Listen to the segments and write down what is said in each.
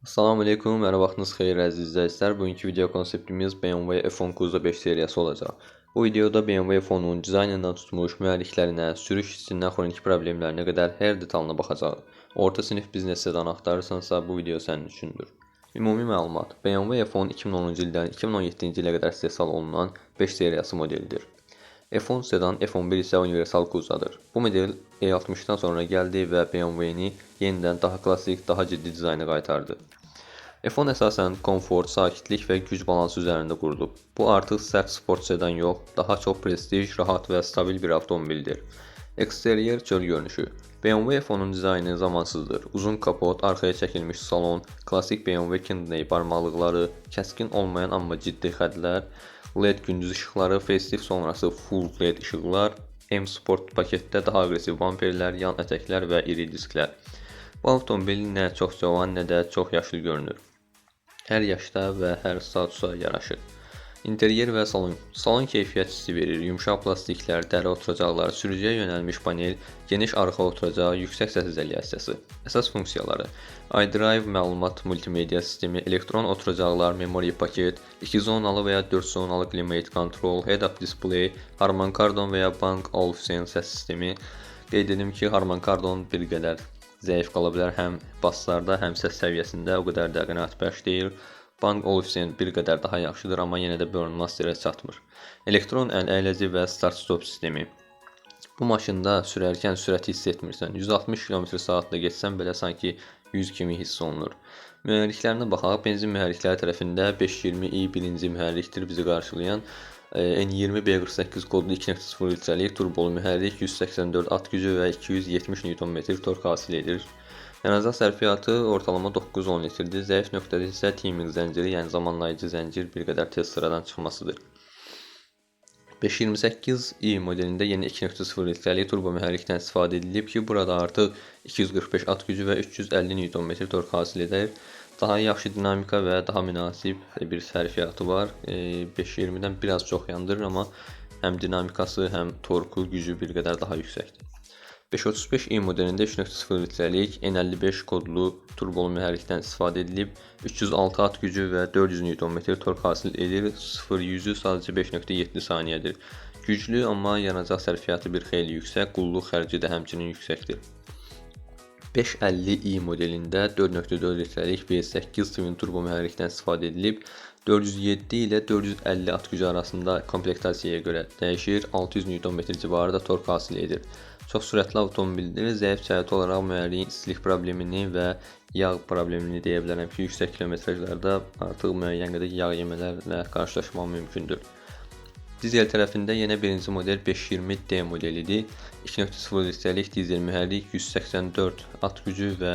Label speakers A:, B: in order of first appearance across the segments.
A: Assalamu aleykum, hər vaxtınız xeyir əziz izləyicilər. Bugünkü video konseptimiz BMW F10 Kuzo 5 seriyası olacaq. Bu videoda BMW F10'un dizaynından tutmuş mühərriklərinə, sürüş hissindən xroniki problemlərinə qədər hər detalına baxacağıq. Orta sinif biznes sedan axtarırsansa bu video sənin üçündür. Ümumi məlumat: BMW F10 2010-cu ildən 2017-ci ilə qədər istehsal olunan 5 seriyası modelidir. F10 sedan, F11 isə universal kuzadır. Bu model E60-dan sonra gəldi və BMW-ni yenidən daha klassik, daha ciddi dizayna qaytardı. F10 əsasən komfort, sakitlik və güc balansı üzərində qurulub. Bu artıq sərt sport sedan yox, daha çox prestij, rahat və stabil bir avtomobildir. Eksteryer çöl görünüşü. BMW F10'un dizaynı zamansızdır. Uzun kapot, arxaya çəkilmiş salon, klassik BMW Kidney barmaqlıqları, kəskin olmayan amma ciddi xəttlər, LED gündüz işıqları, facelift sonrası full LED işıqlar, M Sport paketdə daha aqressiv bamperlər, yan ətəklər və iri disklər. Bu avtomobil nə çox cavan, nə də çox yaşlı görünür. Hər yaşda və hər statusa yaraşır. İnteryer və salon. Salon keyfiyyət hissi verir. Yumşaq plastiklər, dəri oturacaqlar, sürücüyə yönəlmiş panel, geniş arxa oturacaq, yüksək səs izolyasiyası. Əsas funksiyaları: iDrive məlumat multimedia sistemi, elektron oturacaqlar, memory paket, 2 zonalı və ya 4 zonalı climate control, head-up display, Harman Kardon və ya Bang Olufsen səs sistemi. Qeyd edim ki, Harman Kardon bir qədər zəif qala bilər, həm basslarda, həm səs səviyyəsində o qədər də qənaətbəxş deyil. Bang Olufsen bir qədər daha yaxşıdır, amma yenə də Burn-Masterə çatmır. Elektron əl əyləci və start-stop sistemi. Bu maşında sürərkən sürəti hiss etmirsən. 160 km/saatla getsən belə sanki 100 kimi hiss olunur. Mühərriklərinə baxaq. Benzin mühərrikləri tərəfində 520i birinci mühərrikdir bizi qarşılayan. N20 B48 kodlu 2.0 litrəlik turbolu mühərrik 184 at gücü və 270 Nm tork hasil edir. Yanacaq sərfiyyatı ortalama 9-10 litrdir. Zəif nöqtədə isə timing zənciri, yəni zamanlayıcı zəncir bir qədər tez sıradan çıxmasıdır. 528i modelində yeni 2.0 litrəlik turbo mühərrikdən istifadə edilib ki, burada artıq 245 at gücü və 350 Nm tork hasil edir. Daha yaxşı dinamika və daha münasib bir sərfiyyatı var. 520-dən biraz çox yandırır, amma həm dinamikası, həm torku, gücü bir qədər daha yüksəkdir. 535i modelində 3.0 litrəlik N55 kodlu turbolu mühərrikdən istifadə edilib. 306 at gücü və 400 Nm tork hasil edir. 0-100'ü sadəcə 5.7 saniyədir. Güclü, amma yanacaq sərfiyyatı bir xeyli yüksək, qulluq xərci də həmçinin yüksəkdir. 550i modelində 4.4 litrəlik V8 twin turbo mühərrikdən istifadə edilib. 407 ilə 450 at gücü arasında komplektasiyaya görə dəyişir. 600 Nm civarında tork hasil edir. Çox sürətli avtomobildir. Zəif cəhəti olaraq mühərriyin istilik problemini və yağ problemini deyə bilərəm ki, yüksək kilometrajlarda artıq müəyyən qədər yağ yemələrlə qarşılaşmaq mümkündür. Dizel tərəfində yenə birinci model 520D modelidir. 2.0 litrəlik dizel mühərrik 184 at gücü və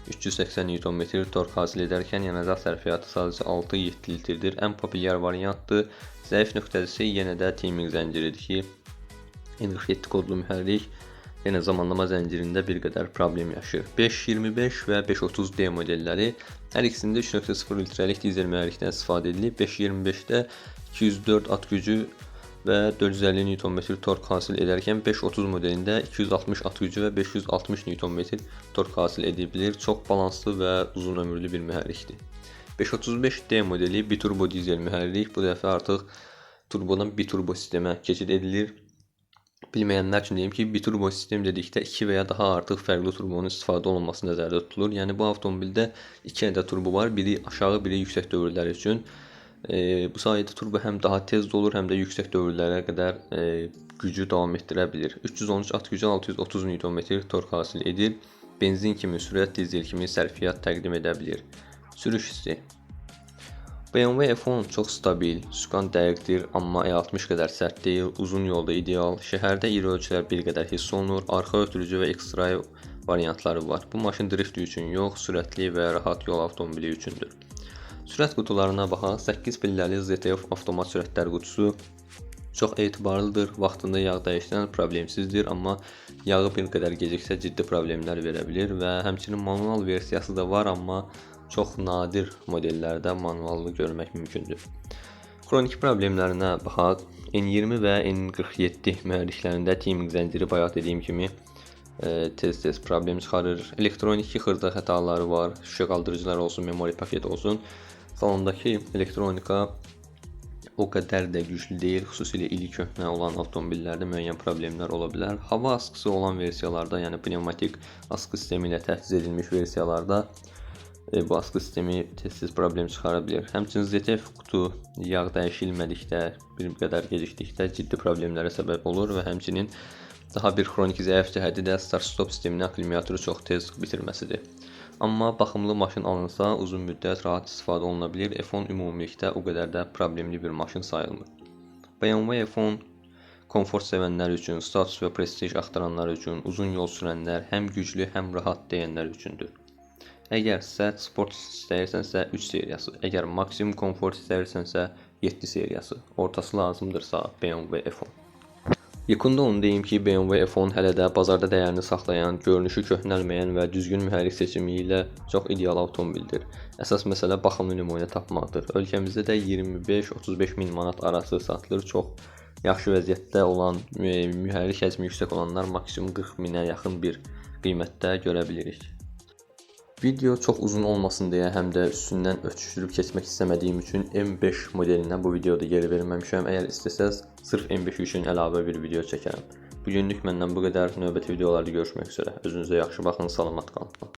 A: 380 Nm tork hasil edərkən yanacaq sərfiyyatı sadəcə 6-7 litrdir. Ən populyar variantdır. Zəif nöqtəsi yenə də timing zənciridir ki, N47 kodlu mühərrik yenə zamanlama zəncirində bir qədər problem yaşayır. 525 və 530D modelləri hər ikisində 3.0 litrəlik dizel mühərrikdən istifadə edilib. 525-də 204 at gücü və 450 Nm tork hasil edərkən 530 modelində 260 at gücü və 560 Nm tork hasil edilir. Çox balanslı və uzun ömürlü bir mühərrikdir. 535D modeli biturbo dizel mühərrik. Bu dəfə artıq turbodan biturbo sistemə keçid edilir. Bilməyənlər üçün deyim ki, biturbo sistem dedikdə 2 və ya daha artıq fərqli turbonun istifadə olunması nəzərdə tutulur. Yəni bu avtomobildə 2 ədəd turbo var, biri aşağı, biri yüksək dövrlər üçün. Bu sayədə turbo həm daha tez dolur, həm də yüksək dövrlərə qədər gücü davam etdirə bilir. 313 at gücü, 630 Nm tork hasil edir. Benzin kimi sürət, dizel kimi sərfiyyat təqdim edə bilir. Sürüş hissi. BMW F10 çox stabil, sükan dəqiqdir, amma E60 qədər sərt deyil, uzun yolda ideal, şəhərdə iri ölçülər bir qədər hiss olunur, arxa ötürücü və X-Drive variantları var. Bu maşın drift üçün yox, sürətli və rahat yol avtomobili üçündür. Sürət qutularına baxaq. 8 pilləli ZTF avtomat sürətlər qutusu çox etibarlıdır, vaxtında yağ dəyişdən problemsizdir, amma yağı bir qədər geciksə ciddi problemlər verə bilir və həmçinin manual versiyası da var, amma çox nadir modellərdə manuallı görmək mümkündür. Xroniki problemlərinə baxaq. N20 və N47 mühərriklərində timing zənciri bayaq dediyim kimi tez problem çıxarır. Elektroniki xırda xətaları var. Şüşə qaldırıcılar olsun, memori paket olsun. Salondakı elektronika o qədər də güclü deyil. Xüsusilə ili köhnə olan avtomobillərdə müəyyən problemlər ola bilər. Hava askısı olan versiyalarda, yəni pnevmatik askı sistemi ilə təchiz edilmiş versiyalarda bu askı sistemi tez-tez problem çıxara bilər. Həmçinin ZTF qutu yağ dəyişilmədikdə, bir qədər gecikdikdə ciddi problemlərə səbəb olur və həmçinin daha bir xronik zəif cəhəti də start-stop sisteminin akkumulatoru çox tez bitirməsidir. Amma baxımlı maşın alınsa, uzun müddət rahat istifadə oluna bilər. F10 ümumilikdə o qədər də problemli bir maşın sayılmır. BMW F10 komfort sevənlər üçün, status və prestij axtaranlar üçün, uzun yol sürənlər, həm güclü, həm rahat deyənlər üçündür. Əgər sərt sport istəyirsənsə 3 seriyası, əgər maksimum komfort istəyirsənsə 7 seriyası, ortası lazımdırsa BMW F10. Yekunda onu deyim ki, BMW F10 hələ də bazarda dəyərini saxlayan, görünüşü köhnəlməyən və düzgün mühərrik seçimi ilə çox ideal avtomobildir. Əsas məsələ baxımlı nümunə tapmaqdır. Ölkəmizdə də 25-35 min manat arası satılır. Çox yaxşı vəziyyətdə olan, mühərrik həcmi yüksək olanlar maksimum 40 minə yaxın bir qiymətdə görə bilirik. Video çox uzun olmasın deyə, həm də üstündən ötüşdürüb keçmək istəmədiyim üçün M5 modelinə bu videoda yer verməmişəm. Əgər istəsəz, sırf M5 üçün əlavə bir video çəkərəm. Bugünlük məndən bu qədər. Növbəti videolarda görüşmək üzrə. Özünüzə yaxşı baxın, salamat qalın.